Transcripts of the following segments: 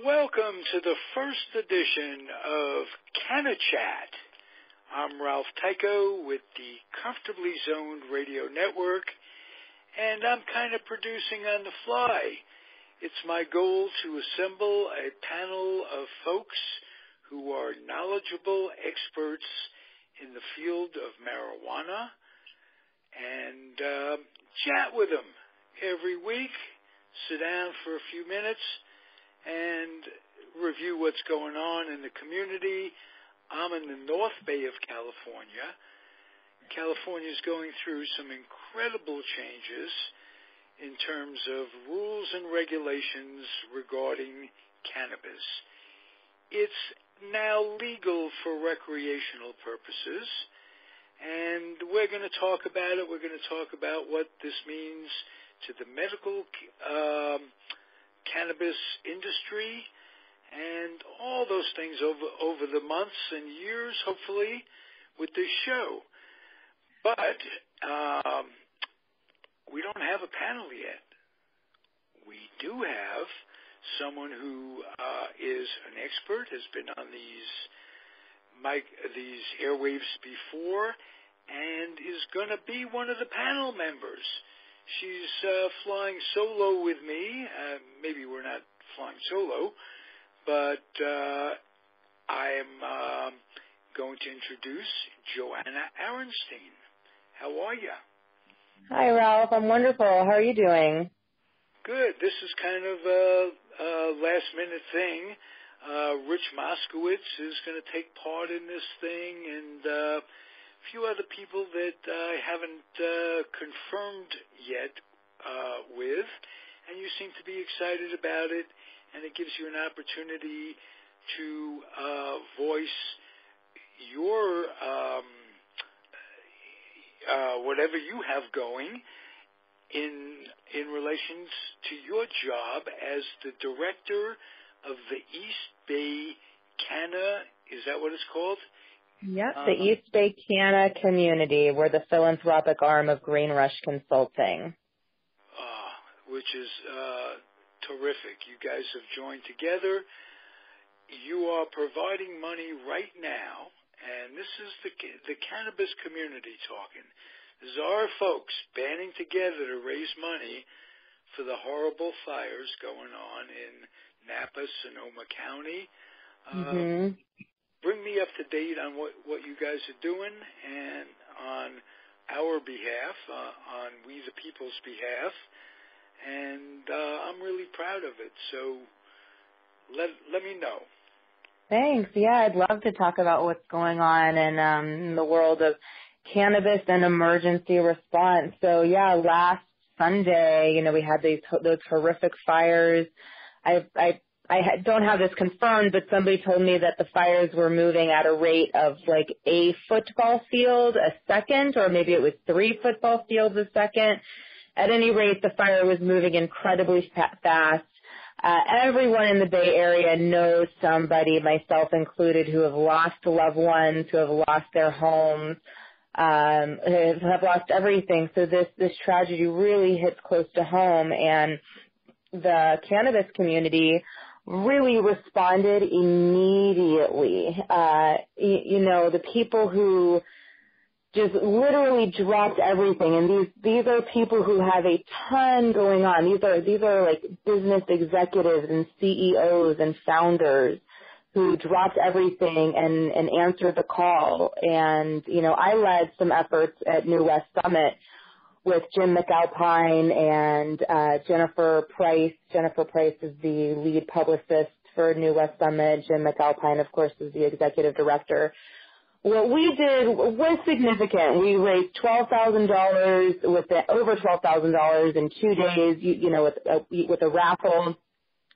Welcome to the first edition of Canna Chat. I'm Ralph Tyko with the Comfortably Zoned Radio Network, and I'm kind of producing on the fly. It's my goal to assemble a panel of folks who are knowledgeable experts in the field of marijuana and chat with them every week, sit down for a few minutes, and review what's going on in the community. I'm in the North Bay of California. California is going through some incredible changes in terms of rules and regulations regarding cannabis. It's now legal for recreational purposes, and we're going to talk about it. We're going to talk about what this means to the medical cannabis industry and all those things over the months and years, hopefully, with this show. But we don't have a panel yet. We do have someone who is an expert, has been on these airwaves before, and is going to be one of the panel members. She's flying solo with me. Maybe we're not flying solo, but I am going to introduce Joaana Arenstein. How are you? Hi, Ralph. I'm wonderful. How are you doing? Good. This is kind of a last-minute thing. Rich Moskowitz is going to take part in this thing, and few other people that I haven't confirmed yet with, and you seem to be excited about it, and it gives you an opportunity to voice your whatever you have going in relations to your job as the director of the East Bay Canna, is that what it's called? Yep, the East Bay Canna Community. We're the philanthropic arm of Green Rush Consulting. Which is terrific. You guys have joined together. You are providing money right now, and this is the cannabis community talking. This is our folks banding together to raise money for the horrible fires going on in Napa, Sonoma County. Bring me up to date on what you guys are doing, and on our behalf, on we the people's behalf, and I'm really proud of it. So let me know. Thanks. Yeah, I'd love to talk about what's going on in the world of cannabis and emergency response. So yeah, last Sunday, we had those horrific fires. I don't have this confirmed, but somebody told me that the fires were moving at a rate of like a football field a second, or maybe it was 3 football fields a second. At any rate, the fire was moving incredibly fast. Everyone in the Bay Area knows somebody, myself included, who have lost loved ones, who have lost their homes, have lost everything. So this tragedy really hits close to home, and the cannabis community really responded immediately. The people who just literally dropped everything, and these are people who have a ton going on. These are like business executives and CEOs and founders who dropped everything and answered the call. And I led some efforts at New West Summit with Jim McAlpine and Jennifer Price. Jennifer Price is the lead publicist for New West Summit. Jim McAlpine, of course, is the executive director. What we did was significant. We raised $12,000 over $12,000 in 2 days, with a raffle.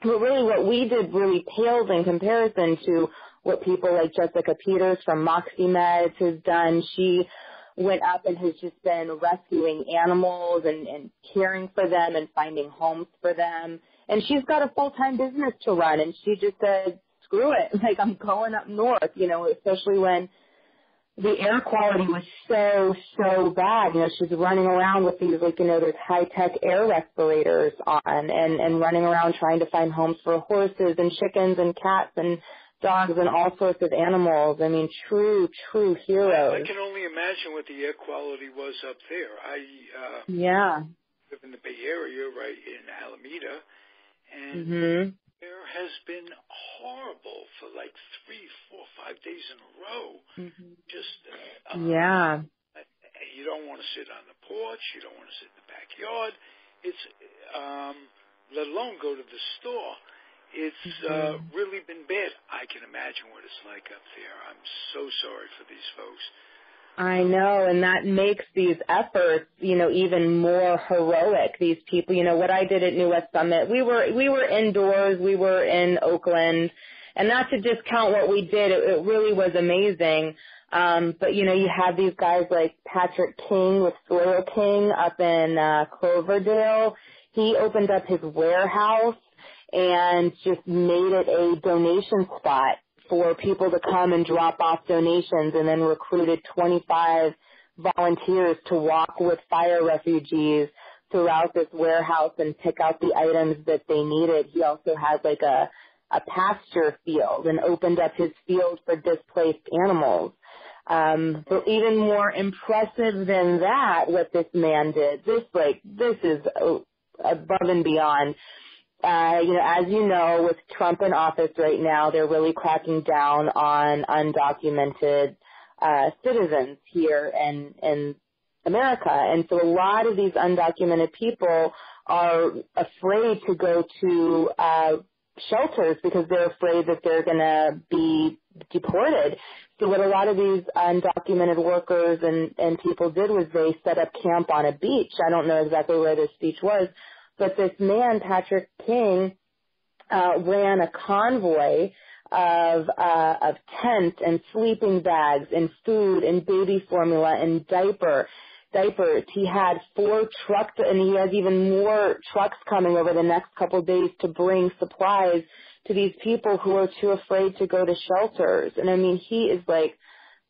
But really what we did really pales in comparison to what people like Jessica Peters from Moxie Meds has done. She went up and has just been rescuing animals and caring for them and finding homes for them. And she's got a full-time business to run, and she just said, screw it, like I'm going up north, especially when the air quality was so bad. She's running around with these, those high-tech air respirators on and running around trying to find homes for horses and chickens and cats and dogs and all sorts of animals. I mean, true heroes. I can only imagine what the air quality was up there. I live in the Bay Area, right in Alameda, and there has been horrible for like 3, 4, 5 days in a row. Just you don't want to sit on the porch, you don't want to sit in the backyard. It's let alone go to the store. It's really been bad. I can imagine what it's like up there. I'm so sorry for these folks. I know, and that makes these efforts, even more heroic. These people, what I did at New West Summit, we were indoors, we were in Oakland, and not to discount what we did, it really was amazing. But you have these guys like Patrick King with Soil King up in Cloverdale. He opened up his warehouse and just made it a donation spot for people to come and drop off donations, and then recruited 25 volunteers to walk with fire refugees throughout this warehouse and pick out the items that they needed. He also has like a pasture field and opened up his field for displaced animals. But even more impressive than that, what this man did, this is above and beyond. As you know, with Trump in office right now, they're really cracking down on undocumented citizens here in America. And so a lot of these undocumented people are afraid to go to shelters because they're afraid that they're going to be deported. So what a lot of these undocumented workers and people did was they set up camp on a beach. I don't know exactly where this beach was, but this man, Patrick King, ran a convoy of tents and sleeping bags and food and baby formula and diapers. He had 4 trucks, and he has even more trucks coming over the next couple of days to bring supplies to these people who are too afraid to go to shelters. And I mean, he is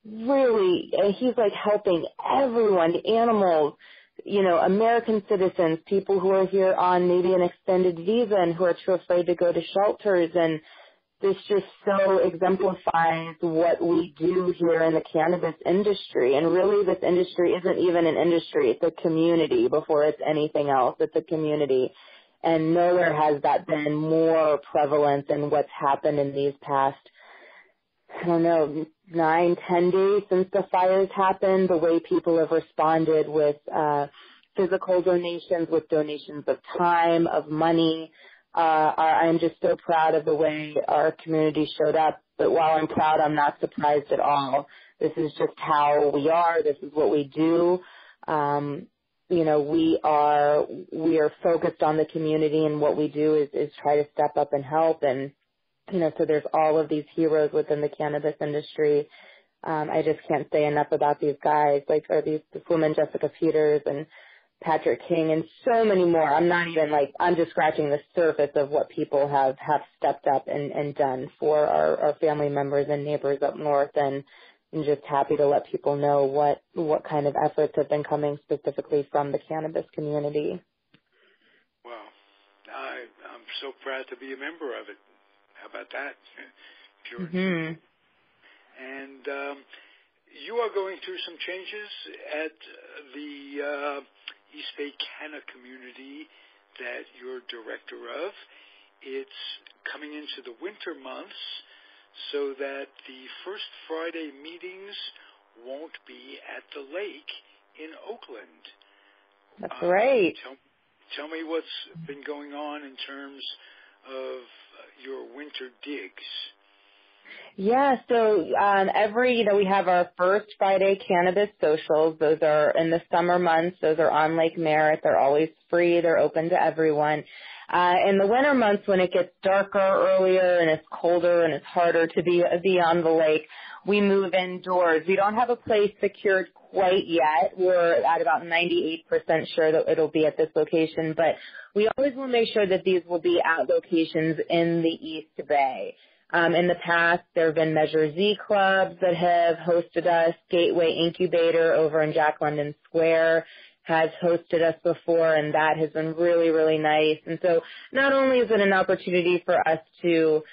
he's helping everyone, the animals, American citizens, people who are here on maybe an extended visa and who are too afraid to go to shelters. And this just so exemplifies what we do here in the cannabis industry. And really, this industry isn't even an industry. It's a community before it's anything else. It's a community. And nowhere has that been more prevalent than what's happened in these past, 9, 10 days since the fires happened, the way people have responded with physical donations, with donations of time, of money. I'm just so proud of the way our community showed up. But while I'm proud, I'm not surprised at all. This is just how we are. This is what we do. We are focused on the community, and what we do is try to step up and help. And so there's all of these heroes within the cannabis industry. I just can't say enough about these guys, this woman, Jessica Peters and Patrick King, and so many more. I'm just scratching the surface of what people have stepped up and done for our family members and neighbors up north, and I'm just happy to let people know what kind of efforts have been coming specifically from the cannabis community. Well, I'm so proud to be a member of it. How about that? Sure. And you are going through some changes at the East Bay Canna Community that you're director of. It's coming into the winter months, so that the first Friday meetings won't be at the lake in Oakland. That's right. Tell me what's been going on in terms of your winter digs. Yeah, so we have our first Friday cannabis socials. Those are in the summer months. Those are on Lake Merritt. They're always free. They're open to everyone. In the winter months, when it gets darker earlier and it's colder and it's harder to be on the lake, we move indoors. We don't have a place secured quite yet. We're at about 98% sure that it'll be at this location, but we always will make sure that these will be at locations in the East Bay. In the past, there have been Measure Z clubs that have hosted us. Gateway Incubator over in Jack London Square has hosted us before, and that has been really, really nice. And so not only is it an opportunity for us to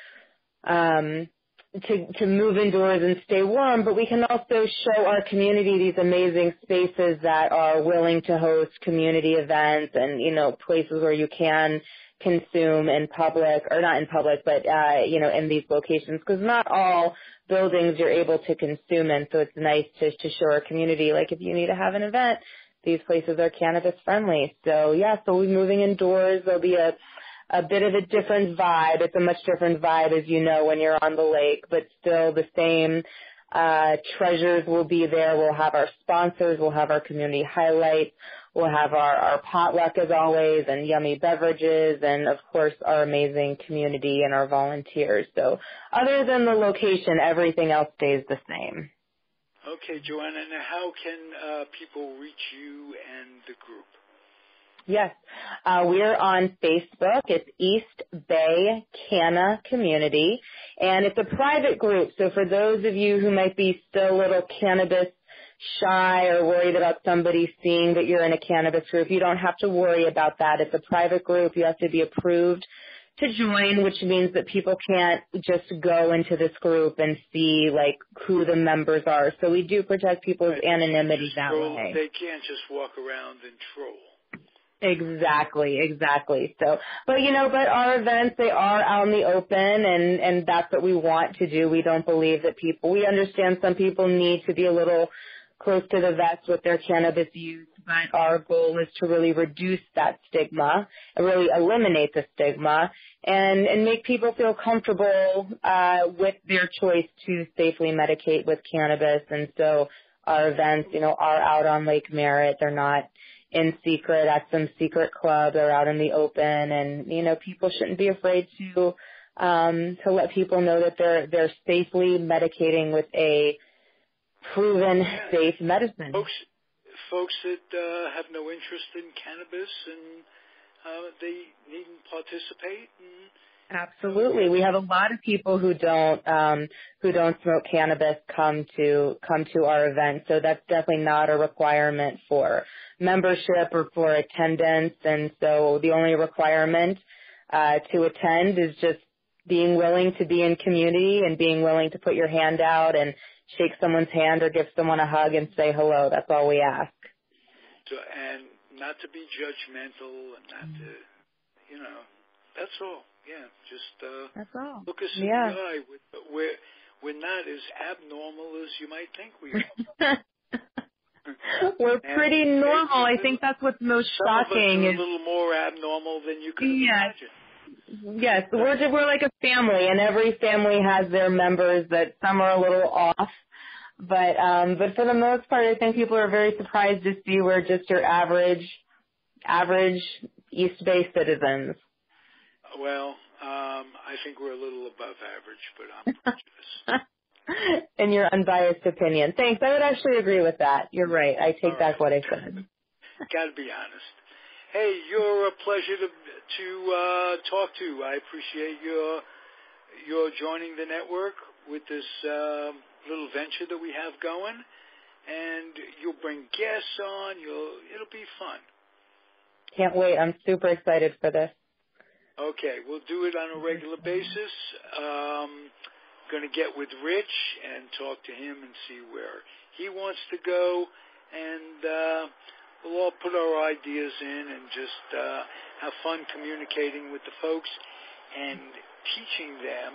move indoors and stay warm, but we can also show our community these amazing spaces that are willing to host community events and, places where you can consume in public, or not in public, but, in these locations, because not all buildings you're able to consume in. So it's nice to show our community, like if you need to have an event, these places are cannabis friendly. So so we're moving indoors. There'll be a bit of a different vibe. It's a much different vibe, as you know, when you're on the lake, but still the same treasures will be there. We'll have our sponsors. We'll have our community highlights. We'll have our potluck, as always, and yummy beverages, and, of course, our amazing community and our volunteers. So other than the location, everything else stays the same. Okay, Joaana, now how can people reach you and the group? Yes, we're on Facebook. It's East Bay Canna Community, and it's a private group. So for those of you who might be still a little cannabis shy or worried about somebody seeing that you're in a cannabis group, you don't have to worry about that. It's a private group. You have to be approved to join, which means that people can't just go into this group and see, who the members are. So we do protect people's anonymity that way. They can't just walk around and troll. Exactly. So, but our events, they are out in the open, and that's what we want to do. We don't believe that we understand some people need to be a little close to the vest with their cannabis use, but our goal is to really reduce that stigma, and really eliminate the stigma, and make people feel comfortable with their choice to safely medicate with cannabis. And so our events, are out on Lake Merritt. They're not in secret at some secret club. They're out in the open, and people shouldn't be afraid to let people know that they're safely medicating with a proven safe medicine. Folks that have no interest in cannabis and they needn't participate. Absolutely, we have a lot of people who don't smoke cannabis come to our event, so that's definitely not a requirement for membership or for attendance. And so the only requirement to attend is just being willing to be in community and being willing to put your hand out and shake someone's hand or give someone a hug and say hello. That's all we ask. So, and not to be judgmental and not to, that's all. Yeah, just that's all. Look us in the eye. We're not as abnormal as you might think we are. We're pretty normal. I think that's what's most shocking. Some of us are a little more abnormal than you could imagine. Yes, we're like a family, and every family has their members that some are a little off. But for the most part, I think people are very surprised to see we're just your average East Bay citizens. Well, I think we're a little above average, but I'm prejudiced. In your unbiased opinion. Thanks. I would actually agree with that. You're right. I take back what I said. Got to be honest. Hey, you're a pleasure to talk to. I appreciate your joining the network with this little venture that we have going, and you'll bring guests on. It'll be fun. Can't wait. I'm super excited for this. Okay, we'll do it on a regular basis. Going to get with Rich and talk to him and see where he wants to go, and we'll all put our ideas in and just have fun communicating with the folks and teaching them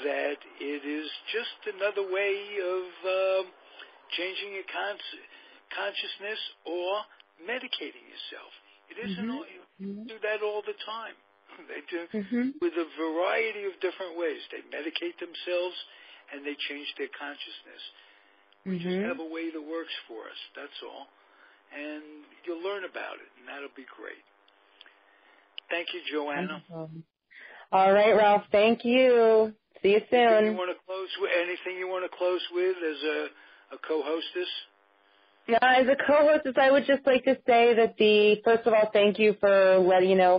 that it is just another way of changing your consciousness or medicating yourself. It isn't all, you do that all the time. They do with a variety of different ways. They medicate themselves and they change their consciousness. We just have a way that works for us, that's all. And you'll learn about it, and that'll be great. Thank you, Joaana. All right, Ralph. Thank you. See you soon. Anything you want to close with as a co-hostess? Yeah, as a co-hostess, I would just like to say that first of all, thank you for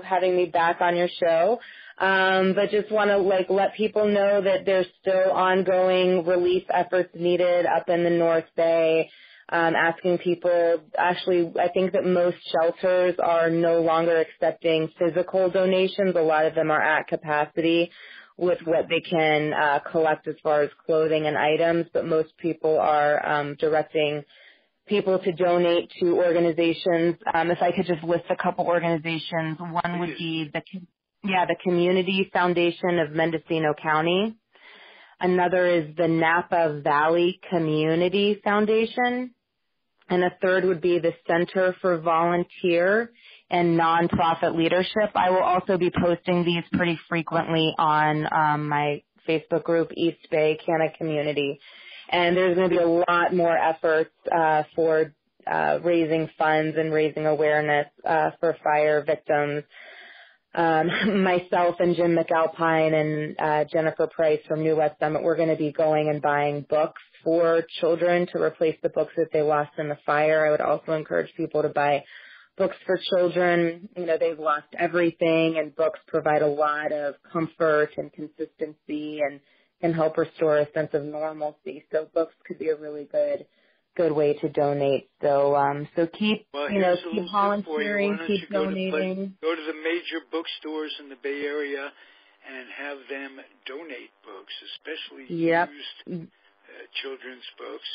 having me back on your show. But just want to let people know that there's still ongoing relief efforts needed up in the North Bay. Asking people, actually, I think that most shelters are no longer accepting physical donations. A lot of them are at capacity with what they can collect as far as clothing and items, but most people are directing people to donate to organizations. If I could just list a couple organizations, one would be the Community Foundation of Mendocino County. Another is the Napa Valley Community Foundation. And a third would be the Center for Volunteer and Nonprofit Leadership. I will also be posting these pretty frequently on my Facebook group, East Bay Canna Community. And there's going to be a lot more efforts for raising funds and raising awareness for fire victims. Myself and Jim McAlpine and Jennifer Price from New West Summit, we're going to be going and buying books for children to replace the books that they lost in the fire. I would also encourage people to buy books for children. They've lost everything, and books provide a lot of comfort and consistency and can help restore a sense of normalcy. So books could be a really good way to donate. So keep keep volunteering, keep donating. Go to the major bookstores in the Bay Area and have them donate books, especially used children's books,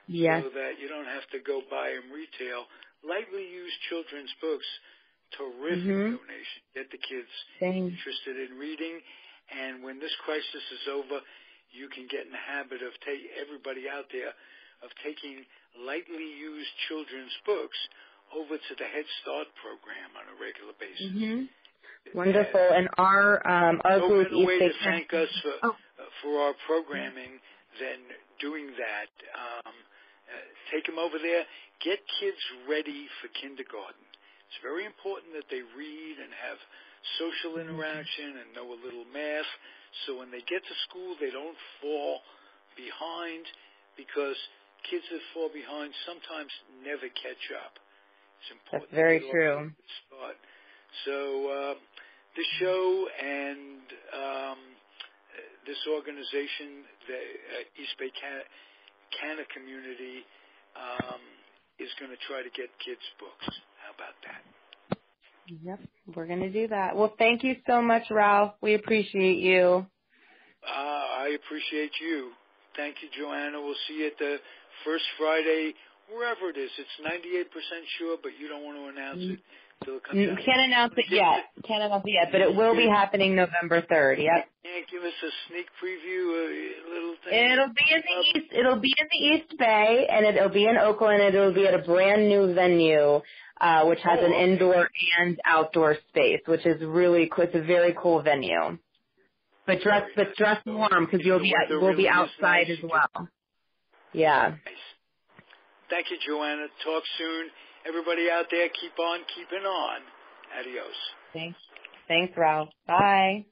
so that you don't have to go buy them retail. Lightly used children's books, terrific donation. Get the kids interested in reading, and when this crisis is over, you can get in the habit of everybody out there of taking lightly used children's books over to the Head Start program on a regular basis. Wonderful. And our group, no way to thank us for our programming than doing that. Take them over there. Get kids ready for kindergarten. It's very important that they read and have social interaction and know a little math, so when they get to school, they don't fall behind, because kids that fall behind sometimes never catch up. It's important. That's very true. Start. So this show and this organization, the East Bay Canna Community, is going to try to get kids books. How about that? Yep, we're going to do that. Well, thank you so much, Ralph. We appreciate you. I appreciate you. Thank you, Joanna. We'll see you at the first Friday, wherever it is. It's 98% sure, but you don't want to announce it until it comes out. Can't announce it yet, but it will be happening November 3rd. Yep. Can't give us a sneak preview, a little thing? It'll be in the East Bay, and it'll be in Oakland, and it'll be at a brand new venue, which has an indoor and outdoor space, which is really cool. It's a very cool venue. But dress warm, because we'll be outside as well. Yeah. Nice. Thank you, Joanna. Talk soon. Everybody out there, keep on keeping on. Adios. Thanks, Ralph. Bye.